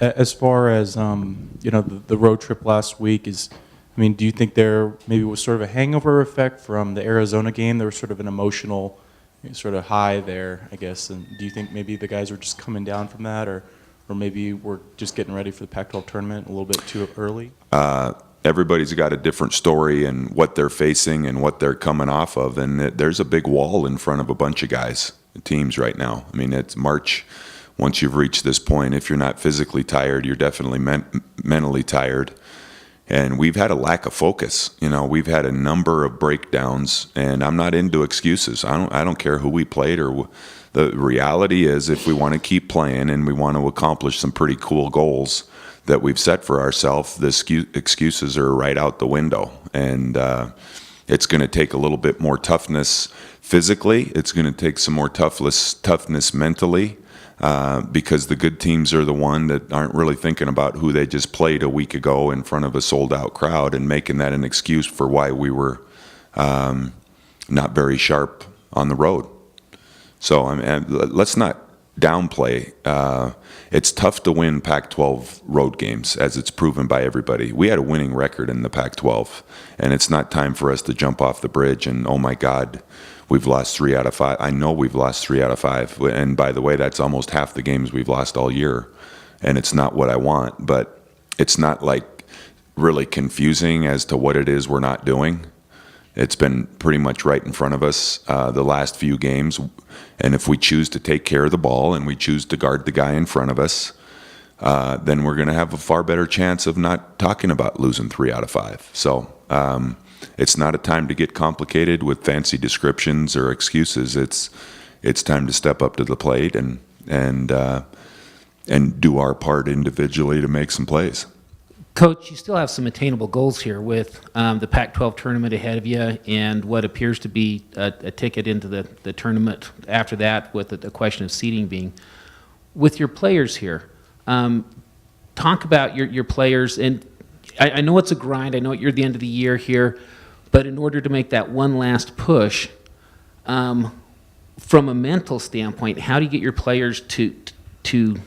As far as the road trip last week is, I mean, do you think there maybe was sort of a hangover effect from the Arizona game? There was sort of an emotional sort of high there, I guess. And do you think maybe the guys were just coming down from that, or maybe we're just getting ready for the Pac-12 tournament a little bit too early? Everybody's got a different story and what they're facing and what they're coming off of, and there's a big wall in front of a bunch of guys, teams right now. I mean, it's March. Once you've reached this point, if you're not physically tired, you're definitely mentally tired. And we've had a lack of focus. We've had a number of breakdowns, and I'm not into excuses. I don't care who we played or. The reality is, if we want to keep playing and we want to accomplish some pretty cool goals that we've set for ourselves, the excuses are right out the window. And it's going to take a little bit more toughness physically. It's going to take some more toughness mentally, because the good teams are the one that aren't really thinking about who they just played a week ago in front of a sold-out crowd and making that an excuse for why we were not very sharp on the road. So let's not downplay. It's tough to win Pac-12 road games, as it's proven by everybody. We had a winning record in the Pac-12, and it's not time for us to jump off the bridge and, oh my God, we've lost 3 out of 5. I know we've lost 3 out of 5. And by the way, that's almost half the games we've lost all year. And it's not what I want, but it's not like really confusing as to what it is we're not doing. It's been pretty much right in front of us the last few games. And if we choose to take care of the ball and we choose to guard the guy in front of us, then we're going to have a far better chance of not talking about losing 3 out of 5. So it's not a time to get complicated with fancy descriptions or excuses. It's time to step up to the plate and do our part individually to make some plays. Coach, you still have some attainable goals here with the Pac-12 tournament ahead of you and what appears to be a ticket into the tournament after that, with the question of seeding being. With your players here, talk about your players. And I know it's a grind. I know you're at the end of the year here. But in order to make that one last push, from a mental standpoint, how do you get your players to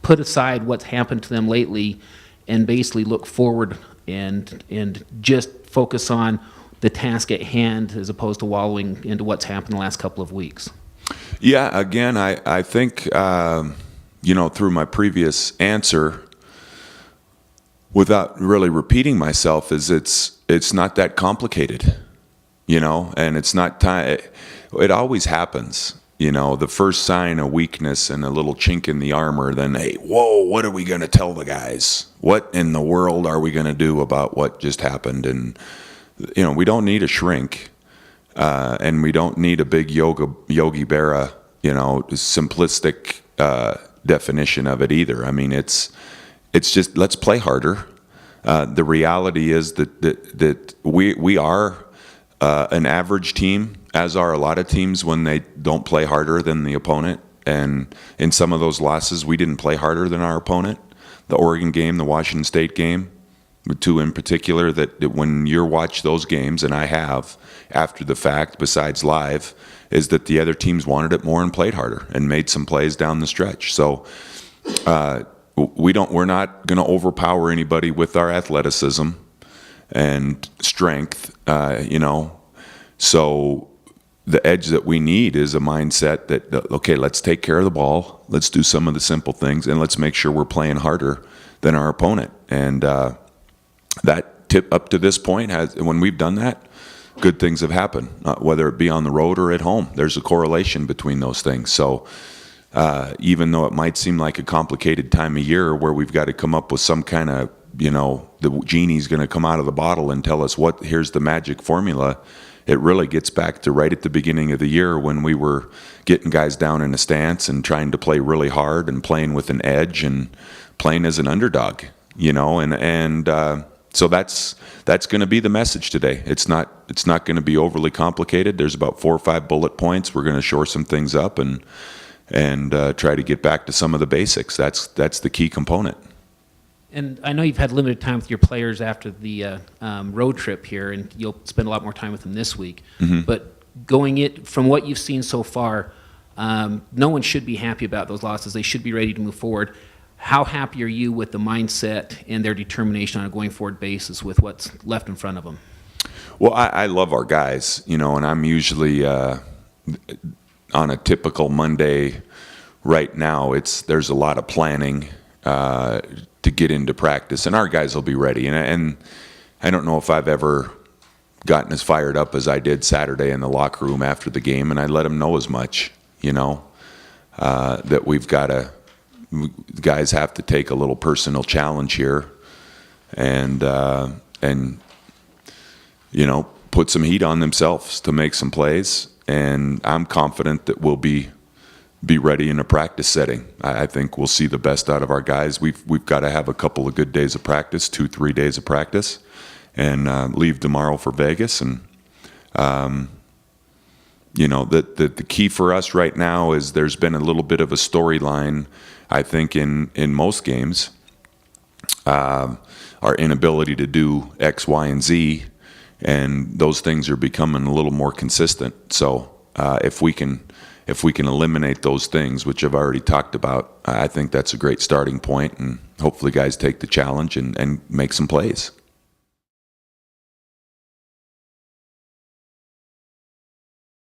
put aside what's happened to them lately and basically look forward and just focus on the task at hand as opposed to wallowing into what's happened the last couple of weeks? Yeah, again, I think, through my previous answer, without really repeating myself, is it's not that complicated, and it's not time. It always happens. The first sign of weakness and a little chink in the armor, then, hey, whoa, what are we going to tell the guys? What in the world are we going to do about what just happened? And, we don't need a shrink, and we don't need a big Yogi Berra, simplistic definition of it either. I mean, it's just, let's play harder. The reality is that we are an average team, as are a lot of teams when they don't play harder than the opponent. And in some of those losses, we didn't play harder than our opponent. The Oregon game, the Washington State game, the two in particular, that when you watch those games, and I have, after the fact, besides live, is that the other teams wanted it more and played harder and made some plays down the stretch. So we're not going to overpower anybody with our athleticism and strength, So the edge that we need is a mindset that, okay, let's take care of the ball, let's do some of the simple things, and let's make sure we're playing harder than our opponent. And that tip up to this point, when we've done that, good things have happened, whether it be on the road or at home. There's a correlation between those things. So even though it might seem like a complicated time of year where we've got to come up with some kind of, the genie's going to come out of the bottle and tell us here's the magic formula, it really gets back to right at the beginning of the year when we were getting guys down in a stance and trying to play really hard and playing with an edge and playing as an underdog, so that's going to be the message today. It's not going to be overly complicated. There's about 4 or 5 bullet points. We're going to shore some things up and try to get back to some of the basics. That's the key component. And I know you've had limited time with your players after the road trip here, and you'll spend a lot more time with them this week. Mm-hmm. But from what you've seen so far, no one should be happy about those losses. They should be ready to move forward. how happy are you with the mindset and their determination on a going forward basis with what's left in front of them? Well, I love our guys, and I'm usually on a typical Monday right now. There's a lot of planning to get into practice, and our guys will be ready. And I don't know if I've ever gotten as fired up as I did Saturday in the locker room after the game, and I let them know as much, that guys have to take a little personal challenge here, and put some heat on themselves to make some plays. And I'm confident that we'll be ready in a practice setting. I think we'll see the best out of our guys. We've got to have a couple of good days of practice, 2-3 days of practice, and leave tomorrow for Vegas. And the key for us right now is there's been a little bit of a storyline, I think, in most games. Our inability to do X, Y, and Z, and those things are becoming a little more consistent. So if we can eliminate those things, which I've already talked about, I think that's a great starting point, and hopefully guys take the challenge and make some plays.